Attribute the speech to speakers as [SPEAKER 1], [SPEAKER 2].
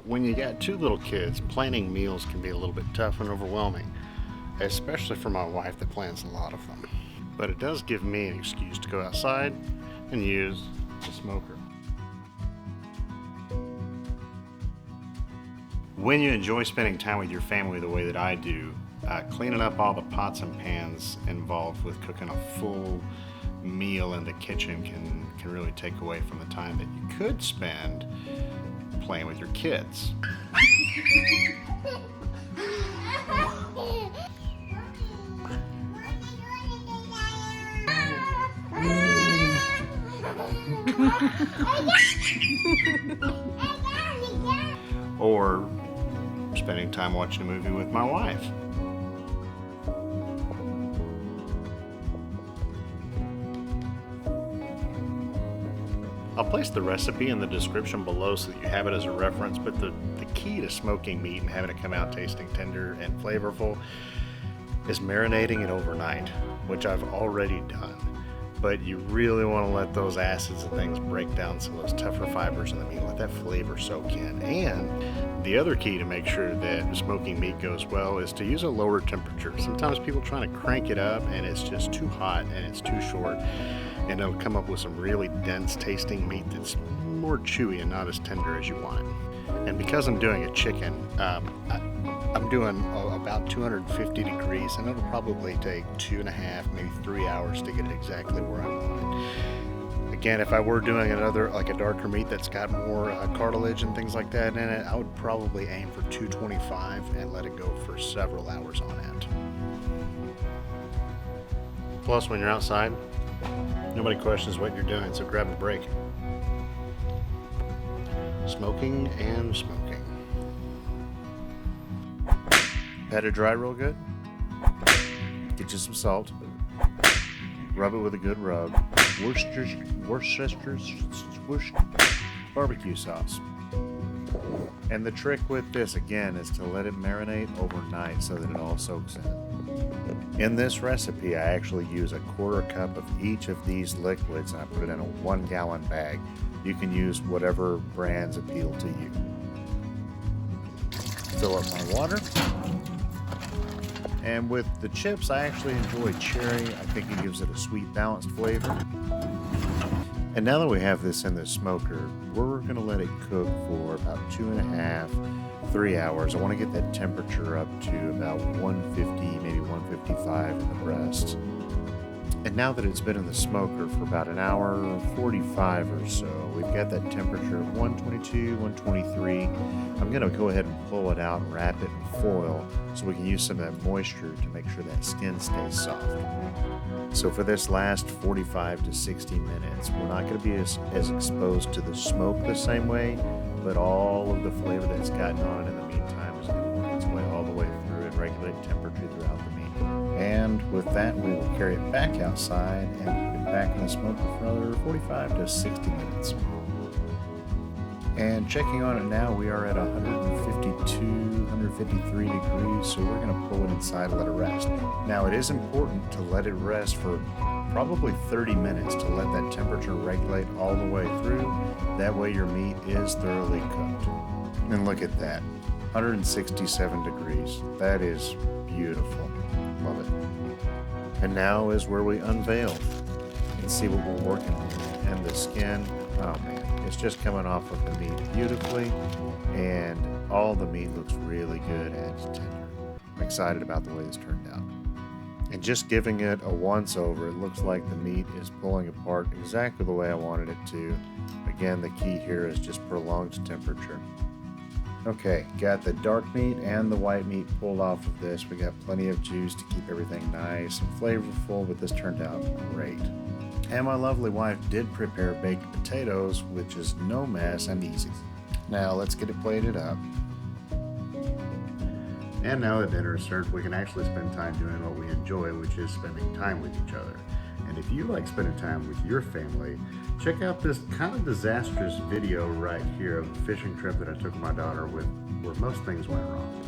[SPEAKER 1] When you got two little kids, planning meals can be a little bit tough and overwhelming, especially for my wife that plans a lot of them. But it does give me an excuse to go outside and use the smoker. When you enjoy spending time with your family the way that I do, cleaning up all the pots and pans involved with cooking a full meal in the kitchen can really take away from the time that you could spend playing with your kids. Or spending time watching a movie with my wife. I'll place the recipe in the description below so that you have it as a reference, but the key to smoking meat and having it come out tasting tender and flavorful is marinating it overnight, which I've already done. But you really want to let those acids and things break down some of those tougher fibers in the meat, let that flavor soak in. And the other key to make sure that smoking meat goes well is to use a lower temperature. Sometimes people trying to crank it up and it's just too hot and it's too short, and it'll come up with some really dense tasting meat that's more chewy and not as tender as you want. And because I'm doing a chicken, I'm doing about 250 degrees, and it'll probably take 2.5, maybe 3 hours to get it exactly where I want it. Again, if I were doing another, like a darker meat that's got more cartilage and things like that in it, I would probably aim for 225 and let it go for several hours on end. Plus, when you're outside, nobody questions what you're doing, so grab a break. Smoking and smoking. Pat it dry real good. Get you some salt. Rub it with a good rub. Worcestershire barbecue sauce. And the trick with this, again, is to let it marinate overnight so that it all soaks in. In this recipe, I actually use a 1/4 cup of each of these liquids, and I put it in a 1-gallon bag. You can use whatever brands appeal to you. Fill up my water. And with the chips, I actually enjoy cherry. I think it gives it a sweet, balanced flavor. And now that we have this in the smoker, we're gonna let it cook for about 2.5, 3 hours. I wanna get that temperature up to about 150, maybe 155 in the breast. And now that it's been in the smoker for about an hour 45 or so, we've got that temperature of 122, 123. I'm gonna go ahead and pull it out and wrap it in foil so we can use some of that moisture to make sure that skin stays soft. So for this last 45 to 60 minutes, we're not gonna be as exposed to the smoke the same way, but all of the flavor that's gotten on it in the meantime is gonna work its way all the way through and regulate temperature throughout the meat. And with that, we will carry it back outside and put it back in the smoker for another 45 to 60 minutes. And checking on it now, we are at 152, 153 degrees, so we're going to pull it inside and let it rest. Now, it is important to let it rest for probably 30 minutes to let that temperature regulate all the way through. That way your meat is thoroughly cooked. And look at that, 167 degrees. That is beautiful. Love it. And now is where we unveil and see what we're working with. And the skin, oh man, it's just coming off of the meat beautifully, and all the meat looks really good and tender. I'm excited about the way this turned out. And just giving it a once over, it looks like the meat is pulling apart exactly the way I wanted it to. Again, the key here is just prolonged temperature. Okay, got the dark meat and the white meat pulled off of this. We got plenty of juice to keep everything nice and flavorful, but this turned out great. And my lovely wife did prepare baked potatoes, which is no mess and easy. Now let's get it plated up. And now that dinner is served, we can actually spend time doing what we enjoy, which is spending time with each other. And if you like spending time with your family, check out this kind of disastrous video right here of a fishing trip that I took my daughter with, where most things went wrong.